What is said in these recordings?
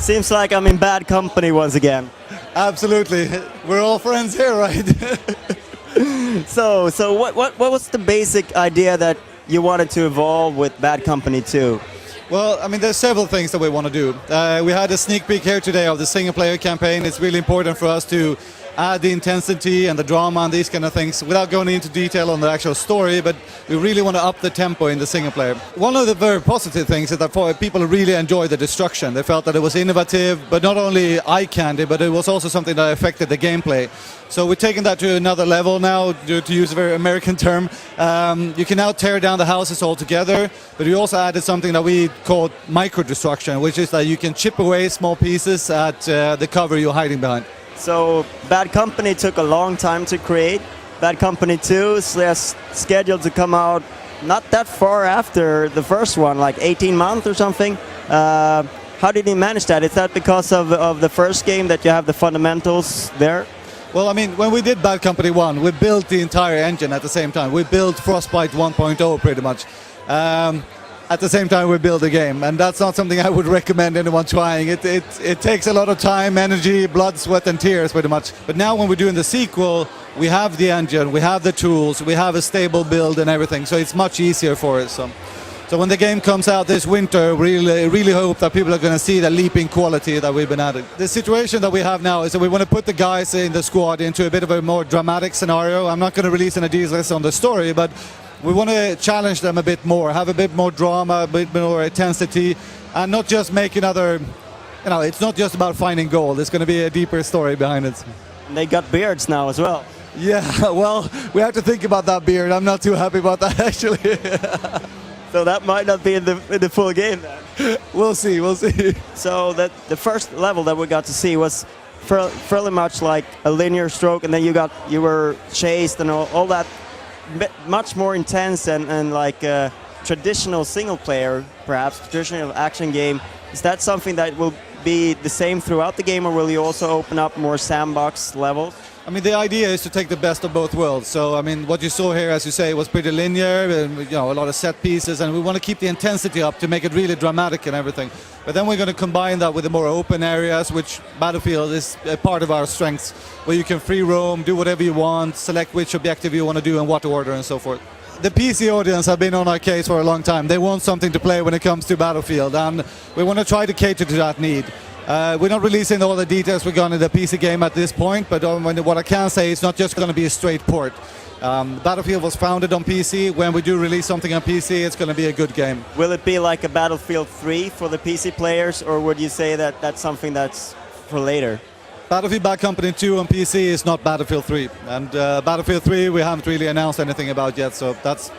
Seems like I'm in bad company once again. Absolutely. We're all friends here, right? So what was the basic idea that you wanted to evolve with Bad Company 2? Well, I mean, there's several things that we want to do. We had a sneak peek here today of the single-player campaign. It's really important for us to add the intensity and the drama and these kind of things without going into detail on the actual story, but we really want to up the tempo in the single player. One of the very positive things is that people really enjoyed the destruction. They felt that it was innovative, but not only eye candy, but it was also something that affected the gameplay. So we're taking that to another level now, to use a very American term. You can now tear down the houses altogether, but we also added something that we call micro-destruction, which is that you can chip away small pieces at the cover you're hiding behind. So Bad Company took a long time to create. Bad Company 2 is scheduled to come out not that far after the first one, like 18 months or something. How did you manage that? Is that because of the first game that you have the fundamentals there? Well, I mean, when we did Bad Company 1, we built the entire engine at the same time. We built Frostbite 1.0 pretty much. At the same time we build a game, and that's not something I would recommend anyone trying. It takes a lot of time, energy, blood, sweat and tears pretty much. But now when we're doing the sequel, we have the engine, we have the tools, we have a stable build and everything, so it's much easier for us. So when the game comes out this winter, we really hope that people are going to see the leaping quality that we've been adding. The situation that we have now is that we want to put the guys in the squad into a bit of a more dramatic scenario. I'm not going to release any details on the story, but we want to challenge them a bit more, have a bit more drama, a bit more intensity, and not just make another, it's not just about finding gold. There's going to be a deeper story behind it. They got beards now as well. Yeah, well, we have to think about that beard. I'm not too happy about that, actually. So that might not be in the full game then. We'll see. So the first level that we got to see was fairly much like a linear stroke, and then you were chased and all that. Much more intense and like a traditional single player, perhaps traditional action game. Is that something that will be the same throughout the game, or will you also open up more sandbox levels? I mean, the idea is to take the best of both worlds. So, I mean, what you saw here, as you say, was pretty linear, and, a lot of set pieces, and we want to keep the intensity up to make it really dramatic and everything. But then we're going to combine that with the more open areas, which Battlefield is a part of our strengths, where you can free roam, do whatever you want, select which objective you want to do in what order and so forth. The PC audience have been on our case for a long time. They want something to play when it comes to Battlefield, and we want to try to cater to that need. We're not releasing all the details regarding the PC game at this point, but what I can say is not just going to be a straight port. Battlefield was founded on PC. When we do release something on PC, it's going to be a good game. Will it be like a Battlefield 3 for the PC players, or would you say that that's something that's for later? Battlefield Bad Company 2 on PC is not Battlefield 3. And Battlefield 3 we haven't really announced anything about yet, so that's...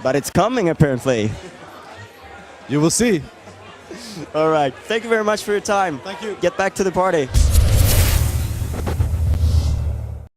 But it's coming, apparently. You will see. All right. Thank you very much for your time. Thank you. Get back to the party.